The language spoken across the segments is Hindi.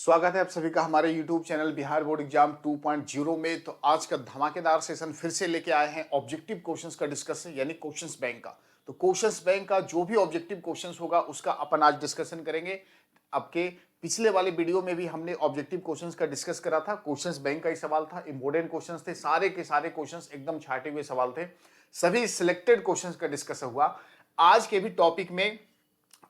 स्वागत है आप सभी का हमारे YouTube channel Bihar board exam 2.0 में। तो आज का धमाकेदार सेशन फिर से लेके आए हैं ऑब्जेक्टिव क्वेश्चंस का डिस्कशन यानी क्वेश्चंस बैंक का। तो क्वेश्चंस बैंक का जो भी ऑब्जेक्टिव क्वेश्चंस होगा उसका अपन आज डिस्कशन करेंगे। आपके पिछले वाले वीडियो में भी हमने ऑब्जेक्टिव क्वेश्चंस का डिस्कस करा था। क्वेश्चंस बैंक का ही सवाल था, इंपॉर्टेंट क्वेश्चंस थे, सारे के सारे क्वेश्चंस एकदम छाटे हुए सवाल थे, सभी सिलेक्टेड क्वेश्चंस का डिस्कस हुआ। आज के भी टॉपिक में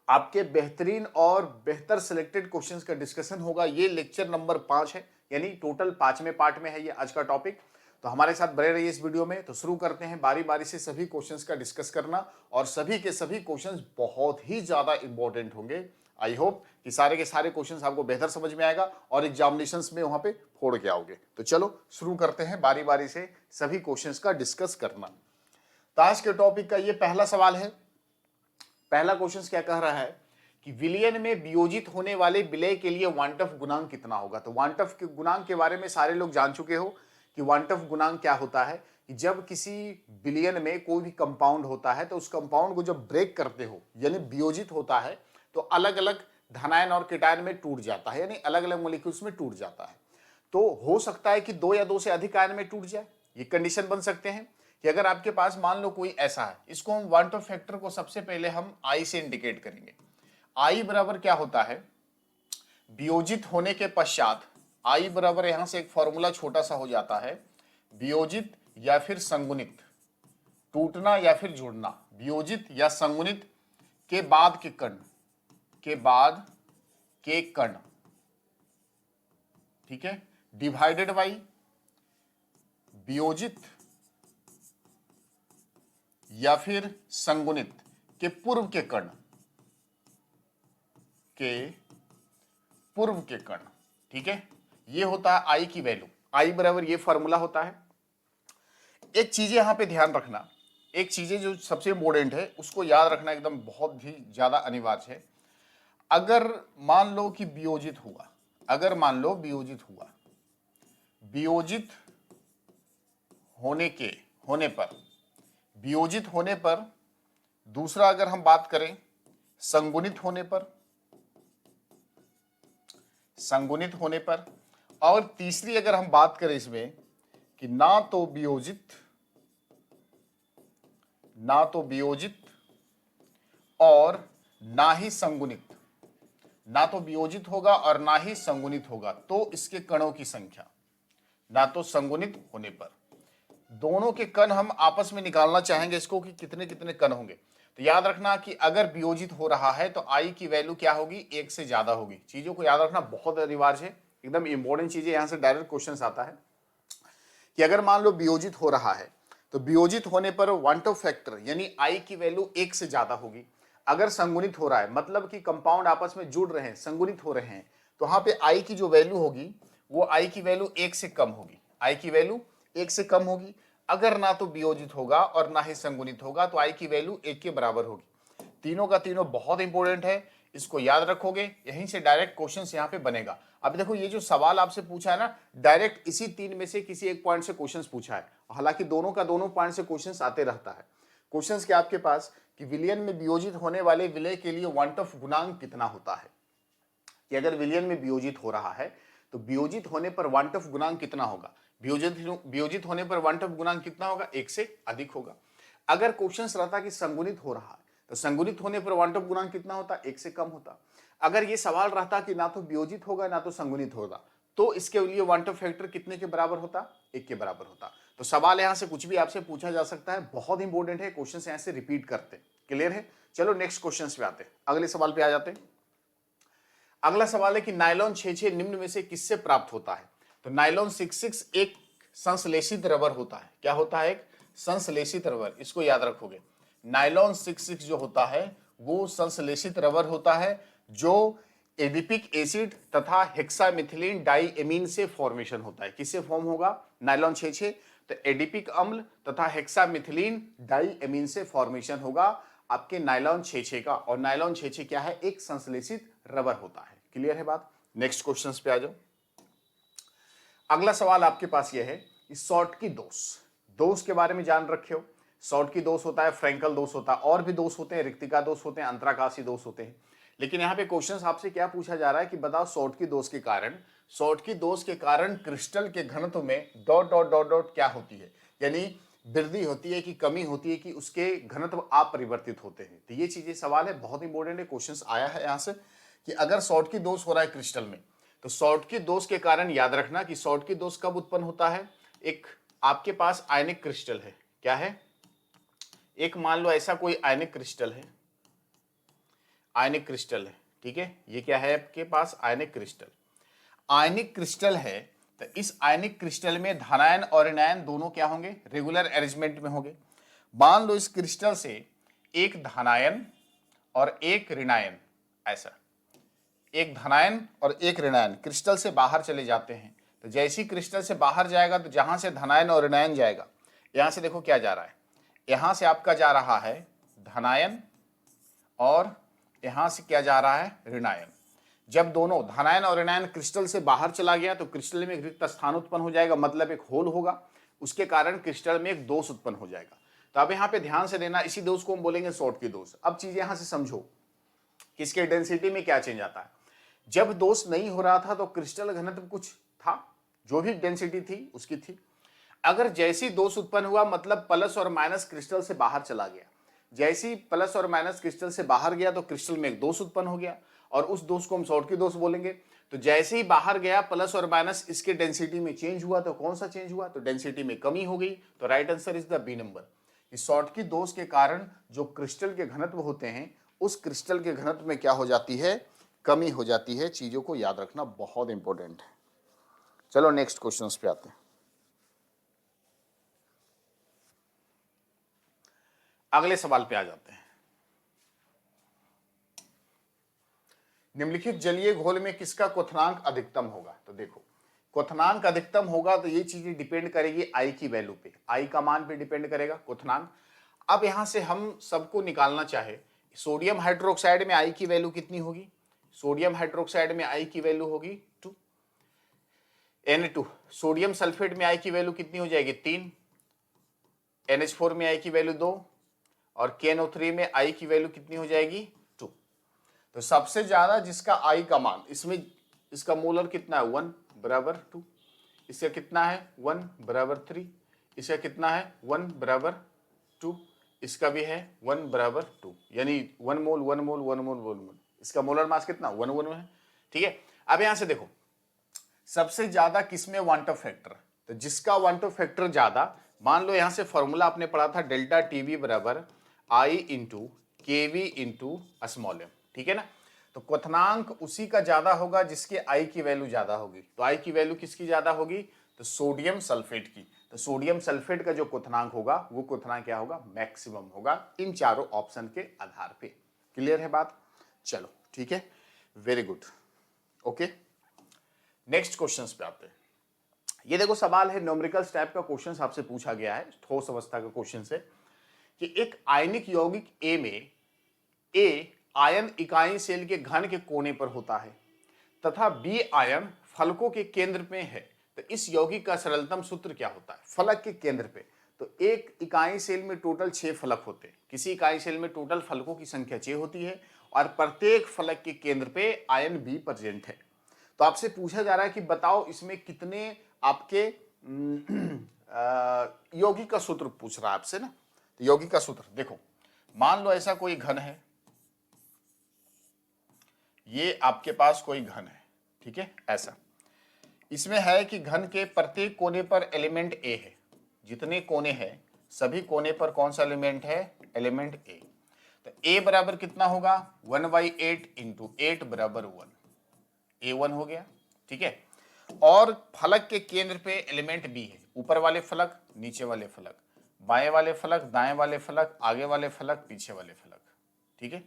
आपके बेहतरीन और बेहतर सिलेक्टेड क्वेश्चंस का डिस्कशन होगा। ये लेक्चर नंबर 5 है, यानी टोटल 5वें पार्ट में है ये आज का टॉपिक। तो हमारे साथ बने रहिए इस वीडियो में। तो शुरू करते हैं बारी बारी से सभी क्वेश्चंस का डिस्कस करना, और सभी के सभी क्वेश्चंस बहुत ही ज्यादा इंपॉर्टेंट होंगे। आई होप कि सारे के सारे क्वेश्चंस आपको बेहतर समझ में आएगा और एग्जामिनेशंस में वहां पे फोड़ के आओगे। तो चलो शुरू करते हैं बारी बारी से सभी क्वेश्चंस का डिस्कस करना। तो आज के टॉपिक का ये पहला सवाल है। पहला क्वेश्चन क्या कह रहा है कि विलयन में वियोजित होने वाले विलय के लिए वांटफ गुणांक कितना होगा। तो वांटफ के गुणांक के बारे में सारे लोग जान चुके हो कि वांटफ गुणांक क्या होता है कि जब किसी विलयन में कोई भी कंपाउंड होता है तो उस कंपाउंड को जब ब्रेक करते हो यानी वियोजित होता है तो अलग अलग धनायन और केटायन में टूट जाता है, यानी अलग अलग मॉलिक्यूल्स में टूट जाता है। तो हो सकता है कि 2 या 2 से अधिक आयन में टूट जाए। ये कंडीशन बन सकते हैं कि अगर आपके पास मान लो कोई ऐसा है, इसको हम वांटफ फैक्टर को सबसे पहले हम आई से इंडिकेट करेंगे। आई बराबर क्या होता है, वियोजित होने के पश्चात आई बराबर यहां से एक फॉर्मूला छोटा सा हो जाता है, वियोजित या फिर संगुणित, टूटना या फिर जुड़ना, वियोजित या संगुणित के बाद के कण, के बाद के कण, ठीक है, डिवाइडेड बाई वियोजित या फिर संगुणित के पूर्व के कण, के पूर्व के कण, ठीक है। ये होता है आई की वैल्यू। आई बराबर ये फॉर्मूला होता है। एक चीज यहां पे ध्यान रखना, एक चीजें जो सबसे इंपॉर्टेंट है उसको याद रखना एकदम बहुत ही ज्यादा अनिवार्य है। अगर मान लो कि वियोजित हुआ, अगर मान लो वियोजित हुआ, वियोजित होने पर, वियोजित होने पर, दूसरा अगर हम बात करें संगुणित होने पर, संगुणित होने पर, और तीसरी अगर हम बात करें इसमें कि ना तो वियोजित और ना ही संगुणित, ना तो वियोजित होगा और ना ही संगुणित होगा, तो इसके कणों की संख्या, ना तो संगुणित होने पर, दोनों के कण हम आपस में निकालना चाहेंगे इसको कि कितने कितने कण होंगे। तो याद रखना कि अगर वियोजित हो रहा है तो आई की वैल्यू क्या होगी, 1 से ज्यादा होगी। चीजों को याद रखना बहुत अनिवार्य है, एकदम इंपॉर्टेंट चीज है। यहां से डायरेक्ट क्वेश्चन आता है कि अगर मान लो वियोजित हो रहा है तो वियोजित होने पर वांटफ फैक्टर यानी आई की वैल्यू 1 से ज्यादा होगी। अगर संगुणित हो रहा है मतलब कि कंपाउंड आपस में जुड़ रहे हैं, संगुणित हो रहे हैं, तो वहां पे आई की जो वैल्यू होगी वो आई की वैल्यू 1 से कम होगी, आई की वैल्यू 1 से कम होगी। अगर ना तो वियोजित होगा और ना ही संगुणित होगा तो आई की वैल्यू 1 के बराबर होगी। तीनों का तीनों बहुत इंपॉर्टेंट है, इसको याद रखोगे, यहीं से डायरेक्ट क्वेश्चंस यहाँ पे बनेगा। अब देखो ये जो सवाल आपसे पूछा है ना, डायरेक्ट इसी 3 में से किसी एक पॉइंट से क्वेश्चंस पूछा है। हालांकि दोनों का दोनों पॉइंट से क्वेश्चंस आते रहता है। क्वेश्चंस क्या आपके पास कि विलयन में वियोजित होने वाले विलय के लिए वांटफ गुणांक कितना होता है, कि अगर विलयन में वियोजित हो रहा है तो वियोजित होने पर वांटफ गुणांक कितना होगा, वियोजित होने पर वांटफ गुणांक कितना होगा, 1 से अधिक होगा। अगर क्वेश्चन रहता कि संगुणित हो रहा है तो संगुणित होने पर वांटफ गुणांक कितना होता, 1 से कम होता। अगर ये सवाल रहता कि ना तो वियोजित होगा ना तो संगुणित होगा तो इसके लिए वांटफ फैक्टर कितने के बराबर होता, 1 के बराबर होता। तो सवाल यहां से कुछ भी आपसे पूछा जा सकता है, बहुत इंपॉर्टेंट है, क्वेश्चन यहां से रिपीट करते। क्लियर है। चलो नेक्स्ट क्वेश्चन पे आते हैं, अगले सवाल पे आ जाते हैं। अगला सवाल है कि नायलॉन 66 निम्न में से किससे प्राप्त होता है। तो नायलॉन 66 एक संश्लेषित रबर होता है। क्या होता है, एक संश्लेषित रबर, इसको याद रखोगे। नायलॉन 66 जो होता है वो संश्लेषित रबर होता है जो एडिपिक एसिड तथा हेक्सामिथिलीन डाइएमीन से फॉर्मेशन होता है। किससे फॉर्म होगा नायलॉन 66, तो एडिपिक अम्ल तथा हेक्सामिथिलीन डाइएमीन से फॉर्मेशन होगा आपके नायलॉन 66 का। और नायलॉन 66 क्या है, एक संश्लेषित रबर होता है। क्लियर है बात। नेक्स्ट क्वेश्चन पे आ जाओ। अगला सवाल आपके पास यह है कि शॉर्टकी दोष, दोष के बारे में जान रखे हो। शॉर्टकी दोष होता है, फ्रैंकल दोष होता है, और भी दोष होते हैं, रिक्तिका दोष होते हैं, अंतराकाशी दोष होते हैं। लेकिन यहाँ पे क्वेश्चन आपसे क्या पूछा जा रहा है कि बताओ शॉर्टकी दोष के कारण, शॉर्टकी दोष के कारण क्रिस्टल के घनत्व में डॉट डॉट डॉट डॉट क्या होती है, यानी वृद्धि होती है कि कमी होती है कि उसके घनत्व अपरिवर्तित होते हैं। तो ये चीजें सवाल है, बहुत इंपॉर्टेंट है, क्वेश्चन आया है यहाँ से कि अगर शॉर्टकी दोष हो रहा है क्रिस्टल में, तो शॉर्टकी दोष के कारण याद रखना कि शॉर्टकी दोष कब उत्पन्न होता है। एक आपके पास आयनिक क्रिस्टल है, क्या है, एक मान लो ऐसा कोई आयनिक क्रिस्टल है, आयनिक क्रिस्टल है, ठीक है, ये क्या है आपके पास, आयनिक क्रिस्टल, आयनिक क्रिस्टल है। तो इस आयनिक क्रिस्टल में धनायन और ऋणायन दोनों क्या होंगे, रेगुलर अरेंजमेंट में होंगे। मान लो इस क्रिस्टल से एक धनायन और एक ऋणायन, ऐसा एक धनायन और एक ऋणायन क्रिस्टल से बाहर चले जाते हैं। तो जैसे ही क्रिस्टल से बाहर जाएगा तो जहां से धनायन और ऋणायन जाएगा, यहां से देखो क्या जा रहा है, यहां से आपका जा रहा है धनायन और यहां से क्या जा रहा है, ऋणायन। जब दोनों धनायन और ऋणायन क्रिस्टल से बाहर चला गया तो क्रिस्टल में एक रिक्त स्थान उत्पन्न हो जाएगा, मतलब एक होल होगा, उसके कारण क्रिस्टल में एक दोष उत्पन्न हो जाएगा। तो अब यहाँ पे ध्यान से देना, इसी दोष को हम बोलेंगे शॉर्टकी दोष। अब चीजें यहां से समझो, किसके डेंसिटी में क्या चेंज आता है। जब दोष नहीं हो रहा था तो क्रिस्टल घनत्व कुछ था, जो भी डेंसिटी थी उसकी थी। अगर जैसी दोष उत्पन्न हुआ, मतलब प्लस और माइनस क्रिस्टल से बाहर चला गया, जैसी प्लस और माइनस क्रिस्टल से बाहर गया तो क्रिस्टल में एक दोष उत्पन्न हो गया और उस दोष को हम शॉर्टकी दोष बोलेंगे। तो जैसे ही बाहर गया प्लस और माइनस, इसके डेंसिटी में चेंज हुआ, तो कौन सा चेंज हुआ, तो डेंसिटी में कमी हो गई। तो right answer is the B number. इस शॉर्टकी दोष के कारण जो क्रिस्टल के घनत्व होते हैं, उस क्रिस्टल के घनत्व में क्या हो जाती है, कमी हो जाती है। चीजों को याद रखना बहुत इंपॉर्टेंट है। चलो नेक्स्ट क्वेश्चन पे आते हैं। अगले सवाल पे आ जाते हैं। निम्नलिखित जलीय घोल में किसका क्वथनांक अधिकतम होगा। तो देखो, क्वथनांक अधिकतम होगा तो ये चीजें डिपेंड करेगी आई की वैल्यू पे, आई का मान पे डिपेंड करेगा क्वथनांक। अब यहां से हम सबको निकालना चाहे, सोडियम हाइड्रोक्साइड में आई की वैल्यू कितनी होगी, सोडियम हाइड्रोक्साइड में आई की वैल्यू होगी 2, Na2। सोडियम सल्फेट में आई की वैल्यू कितनी हो जाएगी 3, NH4 में आई की वैल्यू 2 और KNO3 में आई की वैल्यू कितनी हो जाएगी 2। तो सबसे ज्यादा जिसका आई का मान, इसमें इसका मोलर कितना है 1 बराबर 2, इसका कितना है 1 बराबर 3, इसका कितना है 1 बराबर 2, इसका भी है 1 बराबर 2, यानी 1 मोल 1 मोल 1 मोल 1 मोल, इसका मोलर मास कितना 1 1 है, ठीक है। अब यहां से देखो सबसे ज्यादा किसमें वांट ऑफ फैक्टर, तो जिसका वांट ऑफ फैक्टर ज्यादा, मान लो यहां से फॉर्मूला आपने पढ़ा था डेल्टा टीवी बराबर आई इंटू केवी इंटू स्मॉल एम, ठीक है ना। तो क्वथनांक उसी का ज्यादा होगा जिसके आई की वैल्यू ज्यादा होगी। तो आई की वैल्यू किसकी ज्यादा होगी, तो सोडियम सल्फेट की। तो सोडियम सल्फेट का जो क्वथनांक होगा वो क्वथनांक क्या होगा, मैक्सिमम होगा इन चारों ऑप्शन के आधार पे। क्लियर है बात, चलो ठीक है, very good, okay. Next questions पे आते हैं। ये देखो सवाल है, न्यूमेरिकल्स टाइप का क्वेश्चन आपसे पूछा गया है, ठोस अवस्था का क्वेश्चन है कि एक आयनिक यौगिक ए में ए आयन इकाई सेल के घन के कोने पर होता है तथा बी आयन फलकों के केंद्र में है, तो इस यौगिक का सरलतम सूत्र क्या होता है। फलक के केंद्र पे, तो एक इकाई सेल में टोटल 6 फलक होते हैं, किसी इकाई सेल में टोटल फलकों की संख्या 6 होती है और प्रत्येक फलक के केंद्र पे आयन बी प्रेजेंट है। तो आपसे पूछा जा रहा है कि बताओ इसमें कितने आपके यौगिक का सूत्र पूछ रहा है आपसे ना। तो यौगिक का सूत्र देखो, मान लो ऐसा कोई घन है, ये आपके पास कोई घन है, ठीक है, ऐसा इसमें है कि घन के प्रत्येक कोने पर एलिमेंट ए है, जितने कोने हैं सभी कोने पर कौन सा एलिमेंट है, एलिमेंट ए। तो ए बराबर कितना होगा 1/8 इंटू 8 बराबर 1, A1 हो गया, ठीक है। और फलक के केंद्र पे एलिमेंट बी है, ऊपर वाले फलक नीचे वाले फलक, बाएं वाले फलक दाएं वाले फलक, आगे वाले फलक पीछे वाले फलक, ठीक है।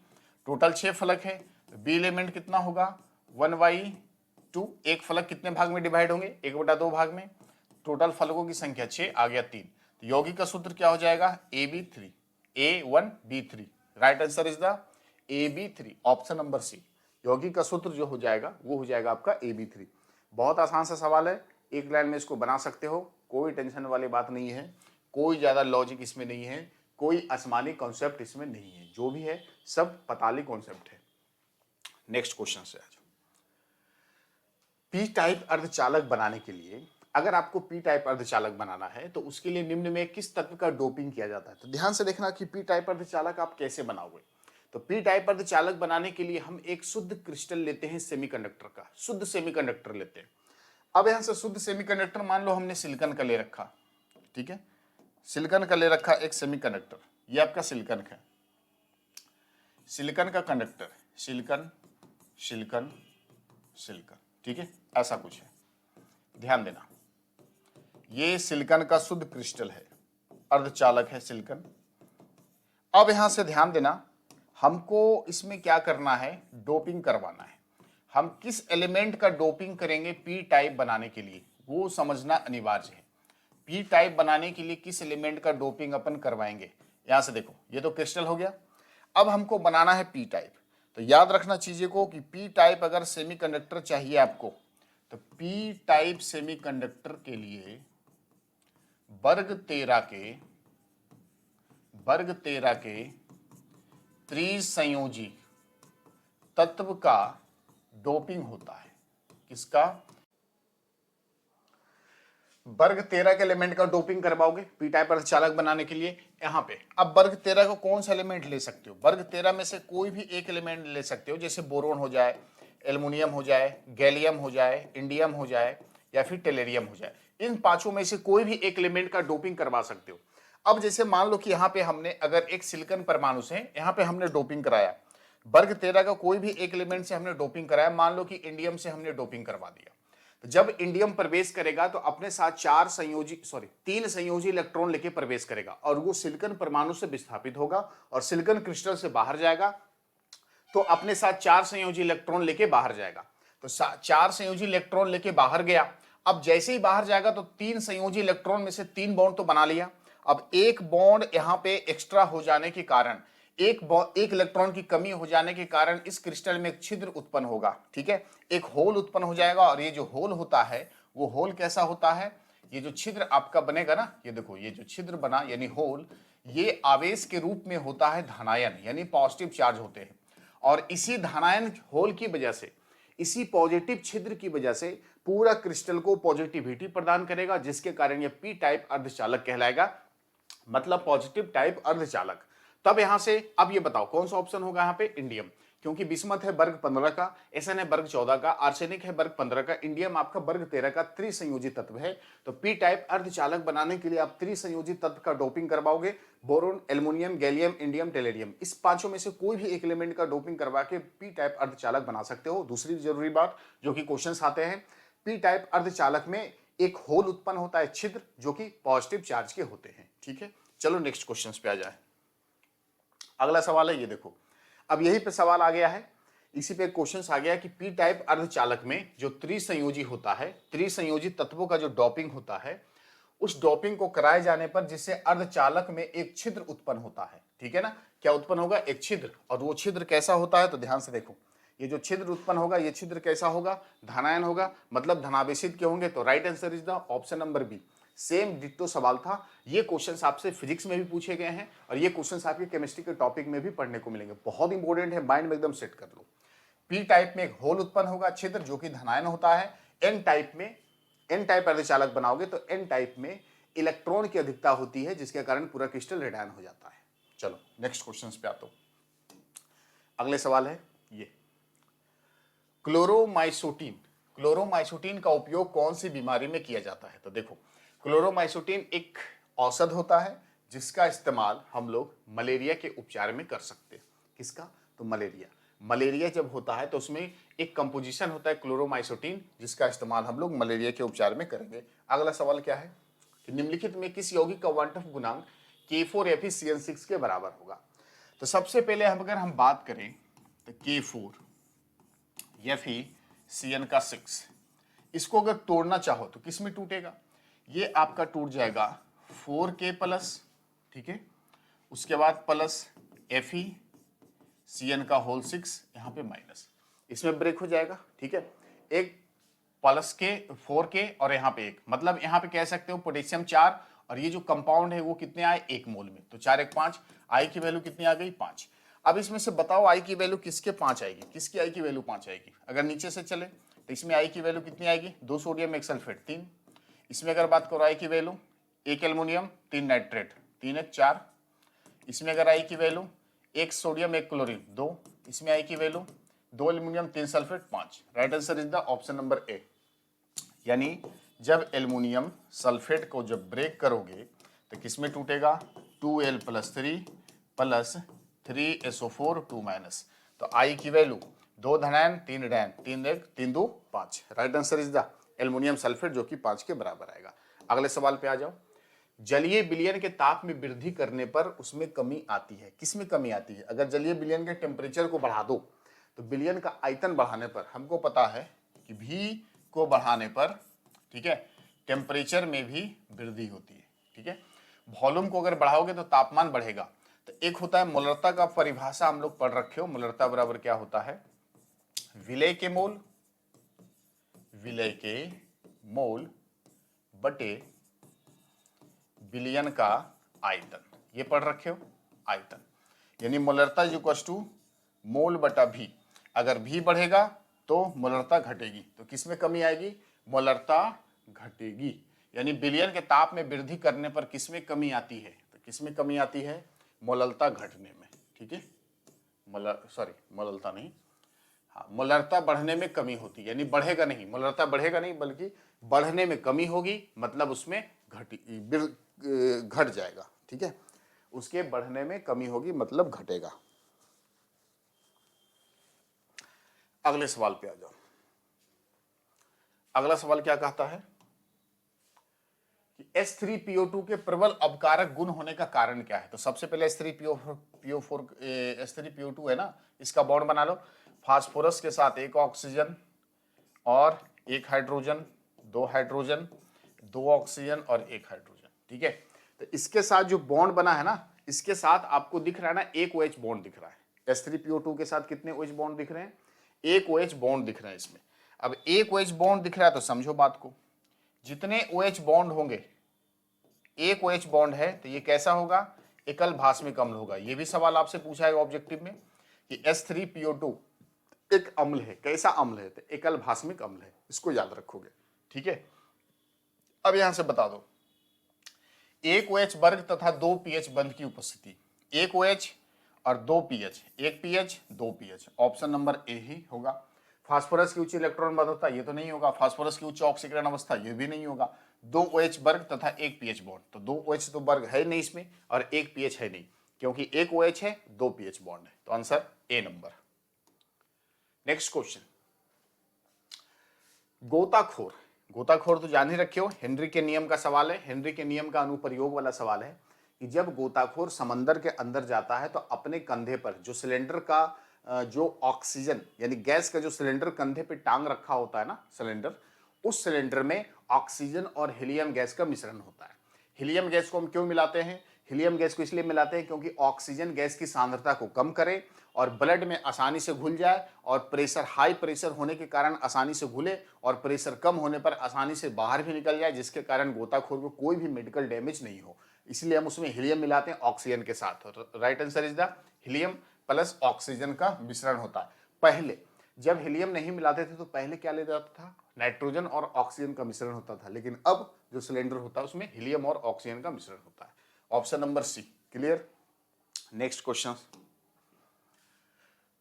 टोटल 6 फलक है, तो बी एलिमेंट कितना होगा 1/2। एक फलक कितने भाग में डिवाइड होंगे, 1/2 भाग में। टोटल फलकों की संख्या 6, आ गया 3। तो यौगिक का सूत्र क्या हो जाएगा AB3, A1B3। Right answer is the AB3, option number C. यौगिक का सूत्र जो हो जाएगा वो हो जाएगा आपका AB3। बहुत आसान सा सवाल है, एक लाइन में इसको बना सकते हो, कोई टेंशन वाली बात नहीं है, कोई ज्यादा लॉजिक इसमें नहीं है, कोई आसमानी कॉन्सेप्ट इसमें नहीं है, जो भी है सब पताली कॉन्सेप्ट है। नेक्स्ट क्वेश्चन से आ जाओ। पी टाइप अर्धचालक बनाने के लिए, अगर आपको पी टाइप अर्धचालक बनाना है तो उसके लिए निम्न में किस तत्व का डोपिंग किया जाता है। तो ध्यान से देखना कि पी टाइप अर्धचालक आप कैसे बनाओगे। तो पी टाइप अर्धचालक बनाने के लिए हम एक शुद्ध क्रिस्टल लेते हैं सेमीकंडक्टर का, शुद्ध सेमीकंडक्टर लेते हैं। अब यहां से शुद्ध सेमीकंडक्टर मान लो हमने सिलिकॉन का ले रखा, ठीक है, सिलिकॉन का ले रखा एक सेमीकंडक्टर, ये आपका सिलिकॉन है, सिलिकॉन का कंडक्टर, सिलिकॉन सिलिकॉन सिलिकॉन, ठीक है, ऐसा कुछ है। ध्यान देना, ये सिलिकॉन का शुद्ध क्रिस्टल है, अर्धचालक है सिलिकॉन। अब यहां से ध्यान देना, हमको इसमें क्या करना है, डोपिंग करवाना है। हम किस एलिमेंट का डोपिंग करेंगे पी टाइप बनाने के लिए, वो समझना अनिवार्य है। पी टाइप बनाने के लिए किस एलिमेंट का डोपिंग अपन करवाएंगे। यहां से देखो, ये तो क्रिस्टल हो गया, अब हमको बनाना है पी टाइप। तो याद रखना चीजें को कि पी टाइप अगर सेमीकंडक्टर चाहिए आपको, तो पी टाइप सेमीकंडक्टर के लिए वर्ग 13 के त्रिसंयोजी तत्व का डोपिंग होता है। किसका, वर्ग 13 के एलिमेंट का डोपिंग करवाओगे पी टाइप अर्धचालक बनाने के लिए। यहां पे अब वर्ग 13 को कौन सा एलिमेंट ले सकते हो, वर्ग 13 में से कोई भी एक एलिमेंट ले सकते हो, जैसे बोरोन हो जाए, एल्युमिनियम हो जाए, गैलियम हो जाए, इंडियम हो जाए, या फिर टेलेरियम हो जाए। इन पांचों में से कोई भी एक एलिमेंट का डोपिंग करवा सकते हो। अब जैसे मान लो कि यहाँ पे हमने अगर एक सिलिकॉन परमाणु से यहाँ पे हमने डोपिंग कराया, वर्ग 13 का कोई भी एक एलिमेंट से हमने डोपिंग कराया, मान लो कि इंडियम से हमने डोपिंग करवा दिया, तो जब इंडियम प्रवेश करेगा तो अपने साथ तीन संयोजी इलेक्ट्रॉन लेके प्रवेश करेगा और वो सिलिकॉन परमाणु से विस्थापित होगा और सिलिकॉन क्रिस्टल से बाहर जाएगा, तो अपने साथ 4 संयोजी इलेक्ट्रॉन लेके बाहर जाएगा। तो 4 संयोजी इलेक्ट्रॉन लेके बाहर गया। अब जैसे ही बाहर जाएगा तो 3 संयोजी इलेक्ट्रॉन में से 3 बॉन्ड तो बना लिया। अब एक बॉन्ड यहां पे एक्स्ट्रा हो जाने के कारण, एक इलेक्ट्रॉन की कमी हो जाने के कारण इस क्रिस्टल में एक छिद्र उत्पन्न होगा, ठीक है, एक होल उत्पन्न हो जाएगा। और ये जो होल होता है वो होल कैसा होता है, ये जो छिद्र आपका बनेगा ना, ये देखो ये जो छिद्र बना यानी होल, ये आवेश के रूप में होता है धनायन, यानी पॉजिटिव चार्ज होते हैं। और इसी धनायन होल की वजह से, इसी पॉजिटिव छिद्र की वजह से पूरा क्रिस्टल को पॉजिटिविटी प्रदान करेगा, जिसके कारण यह पी टाइप अर्धचालक कहलाएगा, मतलब पॉजिटिव टाइप अर्धचालक। तब यहां से अब ये बताओ कौन सा ऑप्शन होगा यहाँ पे, इंडियम, क्योंकि बिस्मथ है वर्ग 15 का, एसन है वर्ग 14 का, आर्सेनिक है वर्ग 15 का, इंडियम आपका वर्ग 13 का त्रिसंयोजी तत्व है। तो पी टाइप अर्धचालक बनाने के लिए आप त्रिसंयोजी तत्व का डोपिंग करवाओगे, बोरोन, एल्युमिनियम, गैलियम, इंडियम, टेलेरियम, इस पांचों में से कोई भी एक एलिमेंट का डोपिंग करवा के पी टाइप अर्धचालक बना सकते हो। दूसरी जरूरी बात जो कि क्वेश्चन आते हैं, पी टाइप अर्धचालक में एक होल उत्पन्न होता है, छिद्र, जो कि पॉजिटिव चार्ज के होते हैं, ठीक है। चलो नेक्स्ट क्वेश्चन पे आ जाए। अगला सवाल है, ये देखो, अब यही पे सवाल आ गया है, इसी पे क्वेश्चन आ गया कि पी टाइप अर्धचालक में जो त्रिसंयोजी होता है, त्रिसंयोजी तत्वों का जो डोपिंग होता है, उस डोपिंग को कराए जाने पर जिससे अर्धचालक में एक छिद्र उत्पन्न होता है, ठीक है ना, क्या उत्पन्न होगा, एक छिद्र। और वो छिद्र कैसा होता है, तो ध्यान से देखो, ये जो छिद्र उत्पन्न होगा, ये छिद्र कैसा होगा, धनायन होगा, मतलब धनावेशित के होंगे। तो right answer is the option number B. Same ditto सवाल था, ये क्वेश्चंस आपसे फिजिक्स में भी पूछे गए हैं और ये क्वेश्चंस आपके केमिस्ट्री के टॉपिक में भी पढ़ने को मिलेंगे, बहुत इंपॉर्टेंट है, माइंड में एकदम सेट कर लो। पी टाइप में एक होल उत्पन्न होगा, छिद्र, जो कि धनायन होता है। एन टाइप अर्धचालक बनाओगे तो एन टाइप में इलेक्ट्रॉन की अधिकता होती है, जिसके कारण पूरा क्रिस्टल रेडायन हो जाता है। चलो नेक्स्ट क्वेश्चन पे आता हूं। अगले सवाल है ये, क्लोरोमाइसोटीन का उपयोग कौन सी बीमारी में किया जाता है। तो देखो, क्लोरोमाइसोटीन एक औषध होता है जिसका इस्तेमाल हम लोग मलेरिया के उपचार में कर सकते हैं। किसका, तो मलेरिया जब होता है तो उसमें एक कंपोजिशन होता है क्लोरोमाइसोटीन, जिसका इस्तेमाल हम लोग मलेरिया के उपचार में करेंगे। अगला सवाल क्या है कि निम्नलिखित में किस यौगिक का क्वांटम गुणांक K4Fe के बराबर होगा। तो सबसे पहले अगर हम बात करें तो K4Fe इसको अगर तोड़ना चाहो तो किस में टूटेगा, ये आपका टूट जाएगा 4K प्लस, ठीक है, उसके बाद प्लस FeCN का होल 6, यहाँ पे माइनस, इसमें ब्रेक हो जाएगा, ठीक है, एक प्लस के 4K और यहाँ पे एक, मतलब यहाँ पे कह सकते हो पोटेशियम 4 और ये जो कंपाउंड है वो कितने आए, 1 मोल में, तो 4 1 5, आई की वैल्यू कितनी आ गई, 5। अब इसमें से बताओ आई की वैल्यू किसके 5 आएगी, किसकी आई की वैल्यू 5 आएगी। अगर नीचे से चले तो इसमें आई की वैल्यू कितनी आएगी, 2 सोडियम 1 सल्फेट 3। इसमें अगर बात करो आई की वैल्यू 1 एल्युमिनियम 3 नाइट्रेट 3 1 4। इसमें अगर आई की वैल्यू 1 सोडियम 1 क्लोरीन 2। इसमें आई की value 2 aluminium 3 sulphate 5। Right answer is the option number ए। यानी जब एल्युमिनियम सल्फेट को जब ब्रेक करोगे तो किसमें टूटेगा, 2L + 3 प्लस 3SO4 2 माइनस। तो आई की value 2 धनायन 3 ऋणायन 3 1 3 2 5। Right answer is the aluminium sulphate जो कि 5 के बराबर आएगा। अगले सवाल पे आ जाओ। जलीय विलयन के ताप में वृद्धि करने पर उसमें कमी आती है। किसमें कमी आती है, अगर जलीय विलयन के टेम्परेचर को बढ़ा दो तो विलयन का आयतन बढ़ाने पर हमको पता है कि V को बढ़ाने पर, ठीक है, टेम्परेचर में भी वृद्धि होती है। ठीक है, वॉल्यूम को अगर बढ़ाओगे तो तापमान बढ़ेगा। तो एक होता है मोलरता का परिभाषा हम लोग पढ़ रखे हो, मोलरता बराबर क्या होता है, विलय के मोल, विलय के मोल बटे विलयन का आयतन, ये पढ़ रखे हो आयतन। यानी मोलरता इज इक्वल टू मोल बटा भी। अगर भी बढ़ेगा तो मोलरता घटेगी, तो किसमें कमी आएगी, मोलरता घटेगी। यानी विलयन के ताप में वृद्धि करने पर किसमें कमी आती है, तो किसमें कमी आती है, मोलरता घटने में। ठीक है, मोलरता नहीं, हाँ, मोलरता बढ़ने में कमी होती है, यानी बढ़ेगा नहीं, मोलरता बढ़ेगा नहीं बल्कि बढ़ने में कमी होगी, मतलब उसमें घट जाएगा। ठीक है, उसके बढ़ने में कमी होगी मतलब घटेगा। अगले सवाल पे आ जाओ। अगला सवाल क्या कहता है कि H3PO2 के प्रबल अपकारक गुण होने का कारण क्या है। तो सबसे पहले H3PO2 है ना, इसका बॉन्ड बना लो। फास्फोरस के साथ एक ऑक्सीजन और एक हाइड्रोजन, 2 हाइड्रोजन, 2 ऑक्सीजन और 1 हाइड्रोजन। ठीक है, तो इसके साथ जो बॉन्ड बना है ना, इसके साथ आपको दिख रहा है ना, एक OH बॉन्ड दिख रहा है। H3PO2 के साथ कितने OH बॉन्ड दिख रहे हैं, एक OH बॉन्ड दिख रहा है इसमें। अब एक OH बॉन्ड दिख रहा है तो समझो बात को, जितने OH बॉन्ड होंगे, एक OH बॉन्ड है तो ये कैसा होगा, एकल भास्मिक अम्ल होगा। ये भी सवाल आपसे पूछा है ऑब्जेक्टिव में कि H3PO2 एक अम्ल है, कैसा अम्ल है, तो एकल भास्मिक अम्ल है, इसको याद रखोगे। ठीक है, अब यहां से बता दो, एक OH वर्ग तथा 2 pH बंध की उपस्थिति, एक OH और 2 pH, एक pH 2 pH, option number A ही होगा। फास्फोरस की उच्च इलेक्ट्रॉन बंधुता, ये तो नहीं होगा। फास्फोरस की उच्च ऑक्सीकरण अवस्था, ये भी नहीं होगा। 2 OH वर्ग तथा एक pH बॉन्ड, तो 2 OH तो वर्ग है नहीं इसमें और एक pH है नहीं, क्योंकि एक OH है 2 pH बॉन्ड है, तो answer A number. Next question, गोताखोर। गोताखोर तो जान ही रखे हो, हेनरी के नियम का सवाल है, हेनरी के नियम का अनुप्रयोग वाला सवाल है कि जब गोताखोर समंदर के अंदर जाता है तो अपने कंधे पर जो सिलेंडर का जो ऑक्सीजन यानी गैस का जो सिलेंडर कंधे पे टांग रखा होता है ना सिलेंडर, उस सिलेंडर में ऑक्सीजन और हीलियम गैस का मिश्रण होता है। हीलियम गैस को हम क्यों मिलाते हैं, हीलियम गैस को इसलिए मिलाते हैं क्योंकि ऑक्सीजन गैस की सांद्रता को कम करे और ब्लड में आसानी से घुल जाए, और प्रेशर हाई प्रेशर होने के कारण आसानी से घुले और प्रेशर कम होने पर आसानी से बाहर भी निकल जाए, जिसके कारण गोताखोर को कोई भी मेडिकल डैमेज नहीं हो। इसलिए हम उसमें हीलियम मिलाते हैं ऑक्सीजन के साथ। Right answer is the helium plus oxygen का मिश्रण होता है। पहले जब हीलियम नहीं मिलाते थे तो पहले क्या ले जाता था, नाइट्रोजन और ऑक्सीजन का मिश्रण होता था, लेकिन अब जो सिलेंडर होता है उसमें हीलियम और ऑक्सीजन का मिश्रण होता है। Option number C clear. Next question,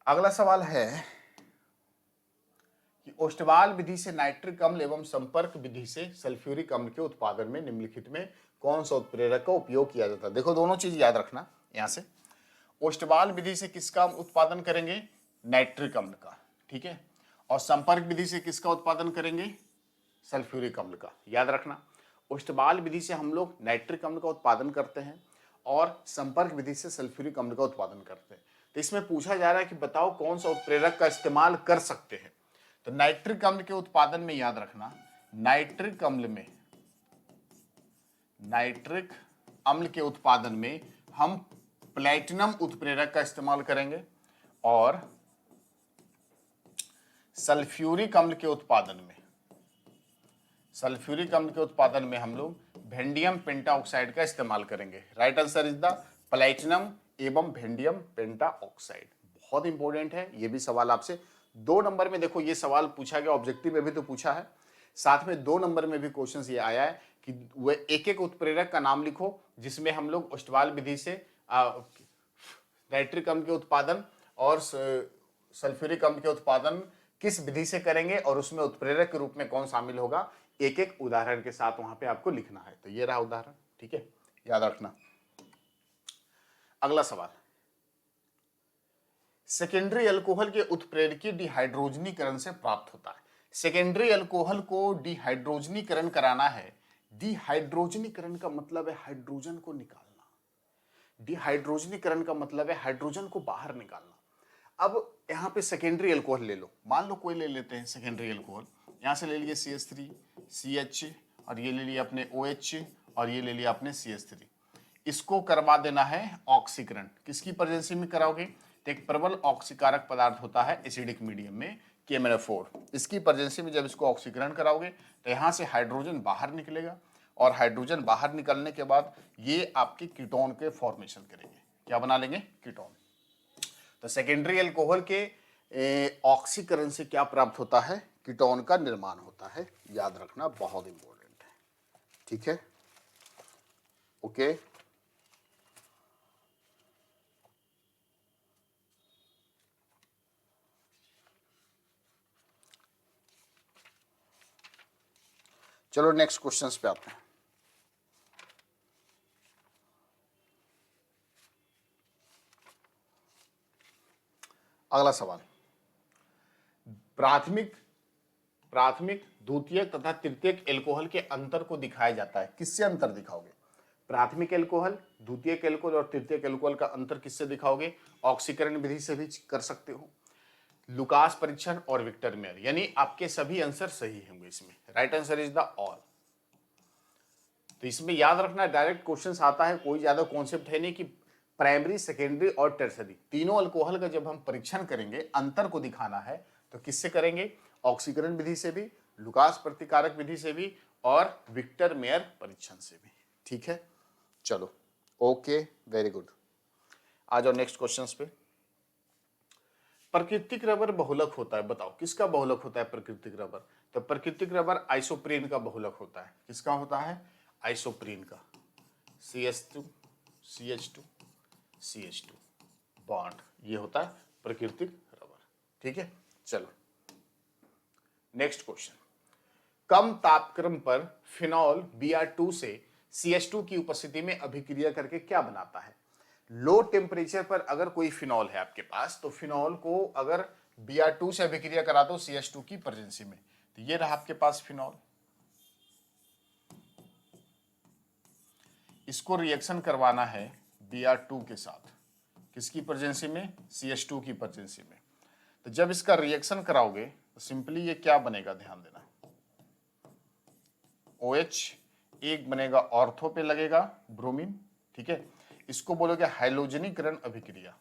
अगला सवाल है कि ओस्टवाल विधि से नाइट्रिक अम्ल एवं संपर्क विधि से सल्फ्यूरिक अम्ल के उत्पादन में निम्नलिखित में कौन सा उत्प्रेरक का उपयोग किया जाता है। देखो दोनों चीज याद रखना यहां से, ओस्टवाल विधि से किसका उत्पादन करेंगे, नाइट्रिक अम्ल का, ठीक है, और संपर्क विधि से किसका उत्पादन करेंगे, सल्फ्यूरिक अम्ल का। याद रखना, ओस्टवाल विधि से हम लोग नाइट्रिक अम्ल का उत्पादन करते हैं और संपर्क विधि से सल्फ्यूरिक अम्ल का उत्पादन करते हैं। तो इसमें पूछा जा रहा है कि बताओ कौन सा उत्प्रेरक का इस्तेमाल कर सकते हैं। तो नाइट्रिक अम्ल के उत्पादन में याद रखना, नाइट्रिक अम्ल के उत्पादन में हम प्लैटिनम उत्प्रेरक का इस्तेमाल करेंगे और सल्फ्यूरिक अम्ल के उत्पादन में हम लोग वेंडियम पेंटाऑक्साइड का इस्तेमाल करेंगे। Right answer is the platinum एवं भेंडियम पेंटाऑक्साइड। बहुत इंपॉर्टेंट है, ये भी सवाल आपसे 2 नंबर में, देखो ये सवाल पूछा गया, ऑब्जेक्टिव में भी तो पूछा है, साथ में 2 नंबर में भी क्वेश्चन ये आया है कि वह एक एक उत्प्रेरक का नाम लिखो जिसमें हम लोग ओस्टवाल विधि से नाइट्रिक अम्ल के उत्पादन और सल्फ्यूरिक अम्ल के उत्पादन किस विधि से करेंगे और उसमें उत्प्रेरक के रूप में कौन शामिल होगा, एक एक उदाहरण के साथ वहां पे आपको लिखना है। तो ये रहा उदाहरण, ठीक है, याद रखना। अगला सवाल, सेकेंडरी अल्कोहल के उत्प्रेरकीय डिहाइड्रोजनीकरण से प्राप्त होता है। सेकेंडरी अल्कोहल को डिहाइड्रोजनीकरण कराना है। डिहाइड्रोजनीकरण का मतलब है हाइड्रोजन को निकालना, डिहाइड्रोजनीकरण का मतलब है हाइड्रोजन को बाहर निकालना। अब यहां पे सेकेंडरी अल्कोहल ले लो, मान लो कोई ले लेते हैं सेकेंडरी अल्कोहल, यहां से ले लिए CH3 CH और ये ले लिया अपने OH और ये ले लिया अपने CH3। इसको करवा देना है ऑक्सीकरण। किसकी प्रेजेंसी में कराओगे, तो एक प्रबल ऑक्सीकारक पदार्थ होता है एसिडिक मीडियम में KMnO4, इसकी प्रेजेंसी में जब इसको ऑक्सीकरण कराओगे तो यहां से हाइड्रोजन बाहर निकलेगा और हाइड्रोजन बाहर निकलने के बाद ये आपके कीटोन के फॉर्मेशन करेंगे। क्या बना लेंगे, कीटोन। तो सेकेंडरी अल्कोहल के ऑक्सीकरण से क्या प्राप्त होता है, कीटोन का निर्माण होता है। याद रखना, बहुत इंपॉर्टेंट है, ठीक है, ओके। चलो नेक्स्ट क्वेश्चंस पे आते हैं। अगला सवाल, प्राथमिक द्वितीयक तथा तृतीयक एल्कोहल के अंतर को दिखाया जाता है। किससे अंतर दिखाओगे, प्राथमिक एल्कोहल, द्वितीयक एल्कोहल और तृतीयक एल्कोहल का अंतर किससे दिखाओगे, ऑक्सीकरण विधि से भी कर सकते हो, लुकास परीक्षण और विक्टर मेयर। यानी आपके सभी आंसर सही होंगे इसमें, right answer is the all. तो इसमें याद रखना, डायरेक्ट क्वेश्चन आता है, कोई ज्यादा कॉन्सेप्ट है नहीं कि प्राइमरी सेकेंडरी और टर्सरी तीनों अल्कोहल का जब हम परीक्षण करेंगे अंतर को दिखाना है तो किससे करेंगे, ऑक्सीकरण विधि से भी, लुकास प्रतिकारक विधि से भी और विक्टर मेयर परीक्षण से भी, ठीक है। चलो ओके, वेरी गुड। आ जाओ नेक्स्ट क्वेश्चंस पे। प्राकृतिक रबर बहुलक होता है, बताओ किसका बहुलक होता है प्राकृतिक रबर, तो प्राकृतिक रबर आइसोप्रीन का बहुलक होता है। किसका होता है, आइसोप्रीन का, CH2 CH2 CH2 बॉन्ड, ये होता है प्राकृतिक रबर, ठीक है। चलो नेक्स्ट क्वेश्चन, कम तापक्रम पर फिनॉल Br2 से CH2 की उपस्थिति में अभिक्रिया करके क्या बनाता है। लो टेम्परेचर पर अगर कोई फिनॉल है आपके पास, तो फिनॉल को अगर Br2 से अभिक्रिया करा दो CH2 की प्रेजेंसी में, तो ये रहा आपके पास फिनॉल, इसको रिएक्शन करवाना है Br2 के साथ, किसकी प्रेजेंसी में, CH2 की प्रेजेंसी में। तो जब इसका रिएक्शन कराओगे तो सिंपली ये क्या बनेगा, ध्यान देना, OH एक बनेगा, ऑर्थो पे लगेगा ब्रोमीन, ठीक है, इसको बोलोगे हाइलोजनीकरण अभिक्रिया।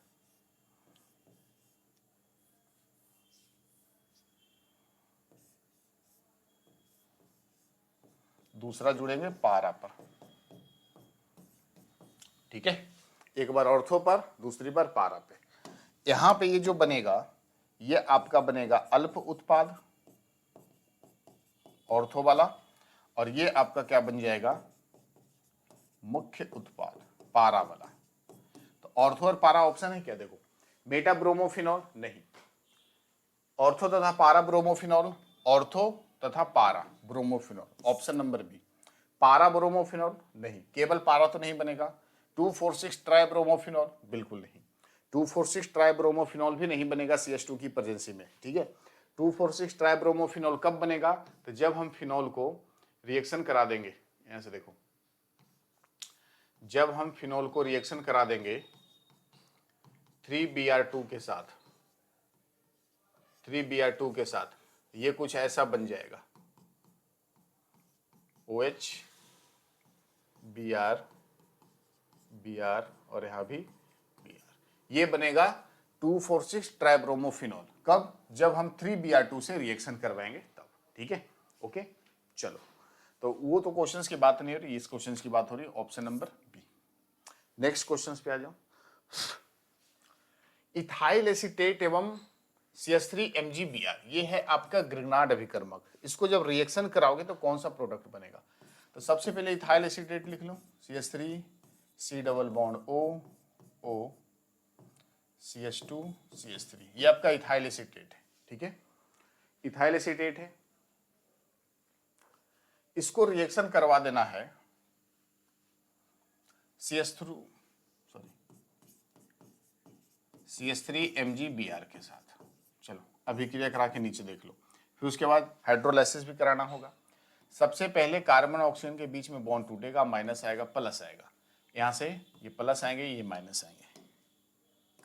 दूसरा जुड़ेंगे पारा पर, ठीक है, एक बार ऑर्थो पर दूसरी बार पारा पे। यहां पे ये जो बनेगा ये आपका बनेगा अल्प उत्पाद ऑर्थो वाला, और ये आपका क्या बन जाएगा, मुख्य उत्पाद पारा वाला। तो ऑर्थो और पारा ऑप्शन है क्या, देखो, मेटा ब्रोमोफिनॉल नहीं, ऑर्थो तथा पारा ब्रोमोफिनॉल, ऑर्थो तथा पारा ब्रोमोफिनॉल, ऑप्शन नंबर बी। पारा ब्रोमोफिनॉल नहीं, केवल पारा तो नहीं बनेगा। 2,4,6 ट्राइब्रोमोफिनॉल बिल्कुल नहीं, 2,4,6 ट्राइब्रोमोफिनॉल भी नहीं बनेगा CH2 की प्रेजेंसी में, ठीक है। 2,4,6 ट्राइब्रोमोफिनॉल कब बनेगा, तो जब हम फिनॉल को रिएक्शन करा देंगे, यहां से देखो, जब हम फिनॉल को रिएक्शन करा देंगे 3Br2 के साथ, 3Br2 के साथ, ये कुछ ऐसा बन जाएगा, OH Br Br और यहां भी Br, ये बनेगा 2,4,6 ट्राइब्रोमोफिनॉल। कब, जब हम 3Br2 से रिएक्शन करवाएंगे तब, ठीक है, ओके। चलो, तो वो तो क्वेश्चंस की बात नहीं हो रही, इस क्वेश्चंस की बात हो रही है, option number B. Next questions पे आ जाओ। इथाइल एसीटेट एवं CH3MgBr, ये है आपका ग्रिग्नार्ड अभिकर्मक। इसको जब रिएक्शन कराओगे तो कौन सा प्रोडक्ट बनेगा? तो सबसे पहले इथाइल एसीटेट लिख लो, CH3 C double bond O CH2 CH3, ये आपका इथाइल एसीटेट है। ठीक है, इथाइल एसीटेट है, इसको रिएक्शन करवा देना है CH3MgBr के साथ। चलो अभिक्रिया करा के नीचे देख लो। फिर उसके बाद हाइड्रोलाइसिस भी कराना होगा। सबसे पहले कार्बन और ऑक्सीजन के बीच में बॉन्ड टूटेगा, माइनस आएगा, प्लस आएगा। यहाँ से ये प्लस आएंगे, ये माइनस आएंगे।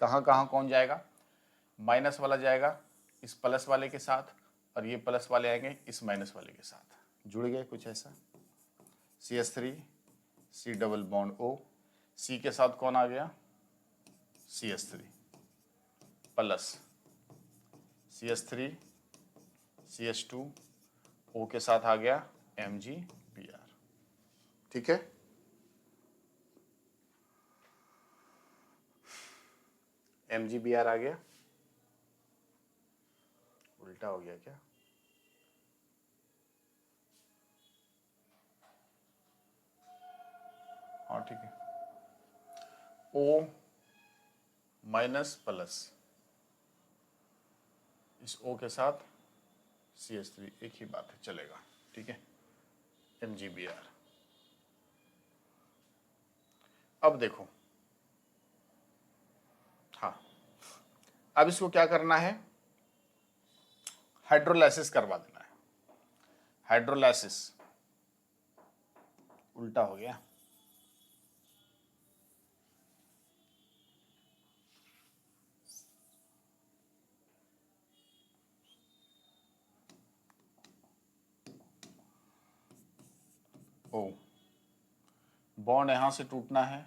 कहाँ कहाँ कौन जाएगा? माइनस वाला जाएगा इस प्लस वाले के साथ, और ये प्लस वाले आएंगे इस माइनस वाले के साथ। जुड़ गए कुछ ऐसा। CH3 C double bond O, C के साथ कौन आ गया? CH3 plus CH3 CH2 O के साथ आ गया MgBr। ठीक है, MgBr आ गया। उल्टा हो गया क्या? हाँ ठीक है, O माइनस प्लस इस O के साथ CH3, एक ही बात है, चलेगा। ठीक है, MgBr। अब देखो, हाँ अब इसको क्या करना है? हाइड्रोलाइसिस करवा देना है। हाइड्रोलाइसिस उल्टा हो गया। ओ, बॉन्ड यहां से टूटना है,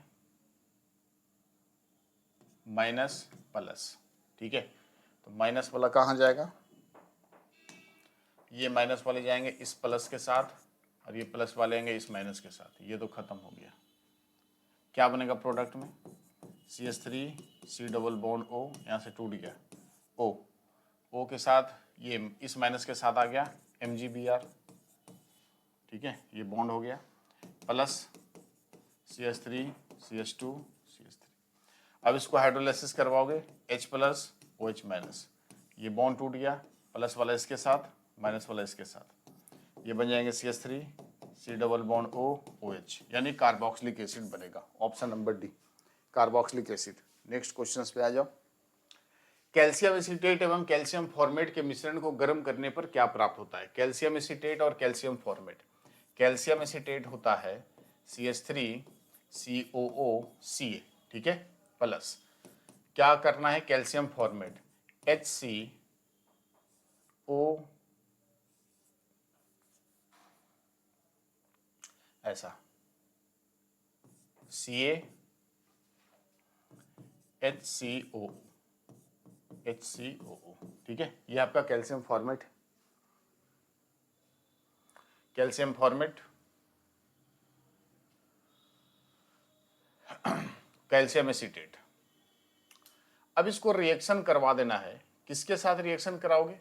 माइनस प्लस। ठीक है, तो माइनस वाला कहां जाएगा? ये माइनस वाले जाएंगे इस प्लस के साथ, और ये प्लस वाले आएंगे इस माइनस के साथ। ये तो खत्म हो गया। क्या बनेगा प्रोडक्ट में? CH3 C double bond O, यहाँ से टूट गया O के साथ ये इस माइनस के साथ आ गया MgBr। ठीक है, ये बॉन्ड हो गया, प्लस CH3 CH2 CH3। अब इसको हाइड्रोलाइसिस करवाओगे, H प्लस OH माइनस, ये बॉन्ड टूट गया, प्लस वाला इसके साथ, माइनस वाला इसके साथ, ये बन जाएंगे CH3 C double bond O OH, यानी कार्बोक्सिलिक एसिड बनेगा। Option number D, carboxylic acid. Next question पे आ जाओ। कैल्शियम एसीटेट एवं कैल्शियम फॉर्मेट के मिश्रण को गर्म करने पर क्या प्राप्त होता है? कैल्शियम एसीटेट और कैल्शियम फॉर्मेट। कैल्शियम एसीटेट होता है CH3 COO Ca, ठीक है, प्लस क्या करना है? कैल्शियम फॉर्मेट HCO ऐसा Ca HCO, ठीक है, ये आपका कैल्शियम फॉर्मेट है। Calcium formate, calcium acetate. अब इसको रिएक्शन करवा देना है। किसके साथ रिएक्शन कराओगे?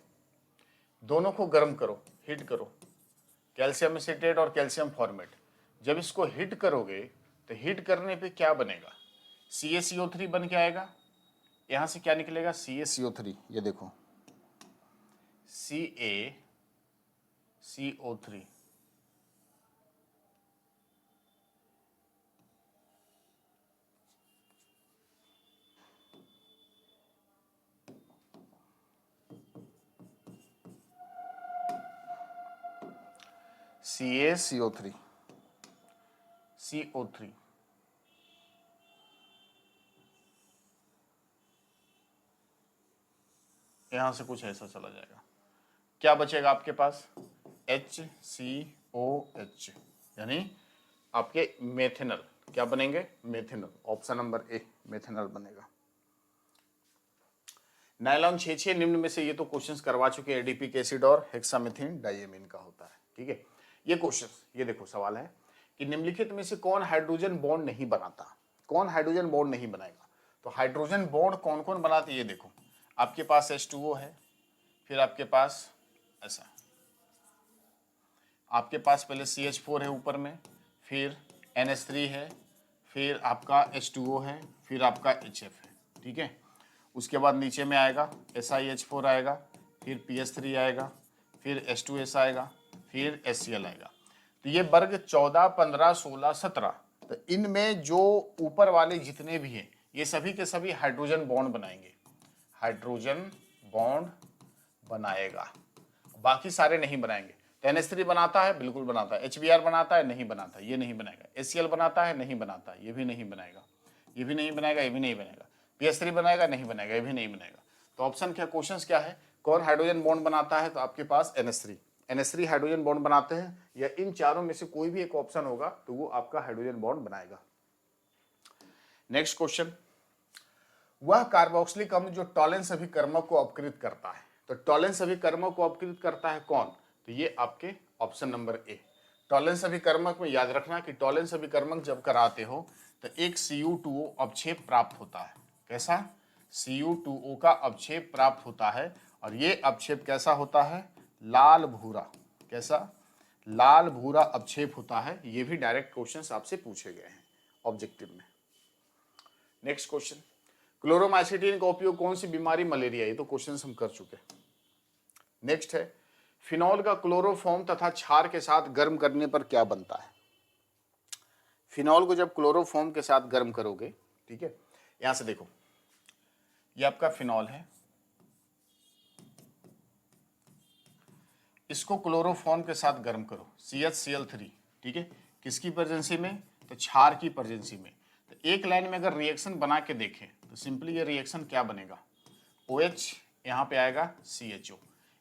दोनों को गर्म करो, हीट करो, कैल्शियम एसीटेट और कैल्शियम फॉर्मेट। जब इसको हीट करोगे तो हीट करने पे क्या बनेगा? CaCO3 बन के आएगा। यहां से क्या निकलेगा? CaCO3, ये देखो CaCO3, CaCO3 CO3, यहां से कुछ ऐसा चला जाएगा। क्या बचेगा आपके पास? HCOH, यानी आपके मेथेनल। क्या बनेंगे? मेथेनल। ऑप्शन नंबर ए, मेथेनल बनेगा। नायलॉन 6 निम्न में से ये तो क्वेश्चंस करवा चुके हैं, एडिपिक एसिड और हेक्सामेथिन डाइएमीन का होता है। ठीक है, ये क्वेश्चन, ये देखो सवाल है कि निम्नलिखित में से कौन हाइड्रोजन बॉन्ड नहीं बनाता? कौन हाइड्रोजन बॉन्ड नहीं बनाएगा? तो हाइड्रोजन बॉन्ड कौन कौन बनाते हैं ये देखो, आपके पास H2O है, फिर आपके पास ऐसा, आपके पास पहले CH4 है ऊपर में, फिर NH3 है, फिर आपका H2O है, फिर आपका HF है, ठीक है। उसके बाद नीचे में आएगा SiH4 आएगा, फिर PH3 आएगा, फिर H2S आएगा, फिर HCl आएगा। तो ये वर्ग 14, 15, 16, 17, तो इनमें जो ऊपर वाले जितने भी हैं ये सभी के सभी हाइड्रोजन बॉन्ड बनाएंगे, हाइड्रोजन बॉन्ड बनाएगा, बाकी सारे नहीं बनाएंगे। तो NH3 बनाता है, बिल्कुल बनाता है। HBr बनाता है, नहीं बनाता, ये नहीं बनाएगा। HCl बनाता है, नहीं बनाता, ये भी नहीं बनाएगा, ये भी नहीं बनाएगा, ये भी नहीं बनाएगा। PH3 बनाएगा, नहीं बनाएगा, ये भी नहीं बनाएगा। तो ऑप्शन क्या, क्वेश्चन क्या है, कौन हाइड्रोजन बॉन्ड बनाता है, तो आपके पास NH3 हाइड्रोजन बॉन्ड बनाते हैं, या इन चारों में से कोई भी एक ऑप्शन होगा तो वो आपका हाइड्रोजन बॉन्ड बनाएगा। नेक्स्ट क्वेश्चन, वह कार्बोक्सिलिक अम्ल जो टॉलेंस अभिकर्मक को अपकृत करता है, तो टॉलेंस अभिकर्मक को अपकृत करता है कौन, तो ये आपके ऑप्शन नंबर ए। टॉलेंस अभिकर्मक में याद रखना कि टॉलेंस अभिकर्मक जब कराते हो तो एक Cu2O अवक्षेप प्राप्त होता है। कैसा, Cu2O का अवक्षेप प्राप्त होता है, और ये अवक्षेप कैसा होता है, लाल भूरा। कैसा, लाल भूरा अवक्षेप होता है। ये भी डायरेक्ट क्वेश्चंस आपसे पूछे गए हैं ऑब्जेक्टिव में। नेक्स्ट क्वेश्चन, क्लोरोमाइसिटिन का उपयोग कौन सी बीमारी, मलेरिया, ये तो क्वेश्चन हम कर चुके हैं। नेक्स्ट है, फिनॉल का क्लोरोफॉर्म तथा क्षार के साथ गर्म करने पर क्या बनता है। फिनॉल को जब क्लोरोफॉर्म के साथ गर्म करोगे, ठीक है, यहां से देखो, ये आपका फिनॉल है, इसको क्लोरोफॉर्म के साथ गर्म करो, CHCl3, ठीक है, किसकी प्रेजेंसी में, तो क्षार की प्रेजेंसी में। तो एक लाइन में अगर रिएक्शन बना के देखें तो सिंपली ये रिएक्शन क्या बनेगा, OH, यहाँ पे आएगा CHO,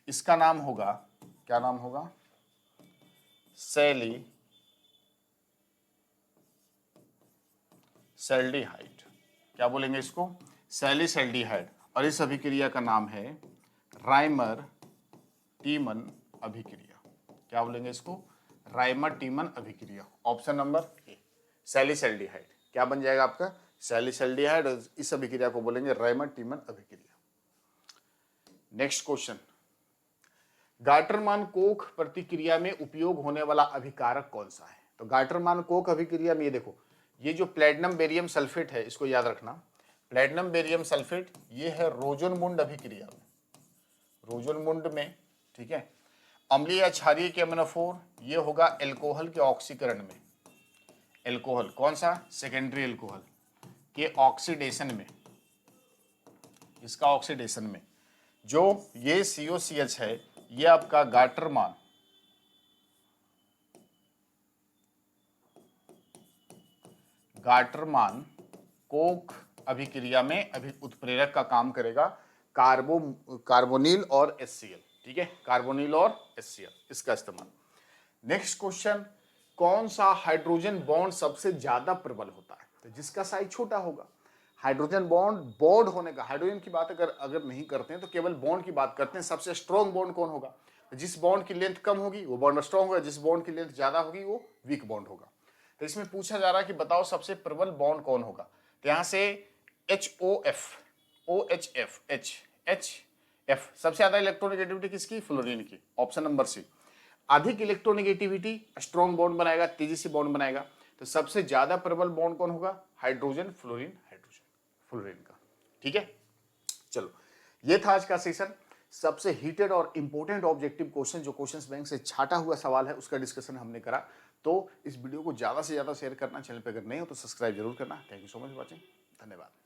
इसका नाम होगा, क्या नाम होगा, सैलिसैल्डिहाइड। क्या बोलेंगे इसको, सैलिसैल्डिहाइड। और इस अभिक्रिया का नाम है राइमर टीमन अभिक्रिया। क्या बोलेंगे इसको, राइमर टीमन अभिक्रिया। Option number A, salicylaldehyde. क्या बन जाएगा आपका, सैलिसैल्डिहाइड, और इस अभिक्रिया को बोलेंगे राइमर टीमन अभिक्रिया। नेक्स्ट क्वेश्चन, गाटरमान कोख प्रतिक्रिया में उपयोग होने वाला अभिकारक कौन सा है। तो गाटरमान कोख अभिक्रिया में ये देखो, ये जो प्लेटिनम बेरियम सल्फेट है, इसको याद रखना, प्लेटिनम बेरियम सल्फेट, ये है रोजनमुंड अभिक्रिया में, रोजनमुंड में, ठीक है। अम्लीय या क्षारीय के अम्लफोर, ये होगा एल्कोहल के ऑक्सीकरण में, एल्कोहल कौन सा, सेकेंडरी एल्कोहल के ऑक्सीडेशन में, इसका ऑक्सीडेशन में जो ये COCH है, ये आपका गाटरमान कोख अभिक्रिया में उत्प्रेरक का काम करेगा, कार्बोनिल और HCl, ठीक है, कार्बोनिल और HCl, इसका इस्तेमाल। नेक्स्ट क्वेश्चन, कौन सा हाइड्रोजन बॉन्ड सबसे ज्यादा प्रबल होता है, तो जिसका साइज छोटा होगा। हाइड्रोजन बॉन्ड होने का, हाइड्रोजन की बात अगर नहीं करते हैं तो केवल बॉन्ड की बात करते हैं। सबसे स्ट्रॉन्ग बॉन्ड कौन होगा, जिस बॉन्ड की लेंथ कम होगी वो बॉन्ड स्ट्रॉन्ग होगा, जिस बॉन्ड की लेंथ ज्यादा होगी वो वीक बॉन्ड होगा। तो इसमें पूछा जा रहा है कि बताओ सबसे प्रबल बॉन्ड कौन होगा। तो यहां से HOF, OHF, HF, सबसे ज्यादा इलेक्ट्रोनेगेटिविटी किसकी, फ्लोरीन की, ऑप्शन नंबर सी। अधिक इलेक्ट्रोनेगेटिविटी स्ट्रॉन्ग बॉन्ड बनाएगा, तेजी से बॉन्ड बनाएगा। तो सबसे ज्यादा प्रबल बॉन्ड कौन होगा, हाइड्रोजन फ्लोरीन, फ्लोरीन का, ठीक है। चलो, ये था आज का सेशन। सबसे हीटेड और इंपॉर्टेंट ऑब्जेक्टिव क्वेश्चन, जो क्वेश्चंस बैंक से छाटा हुआ सवाल है, उसका डिस्कशन हमने करा। तो इस वीडियो को ज्यादा से ज्यादा शेयर करना, चैनल पे अगर नहीं हो तो सब्सक्राइब जरूर करना। Thank you so much for watching, धन्यवाद।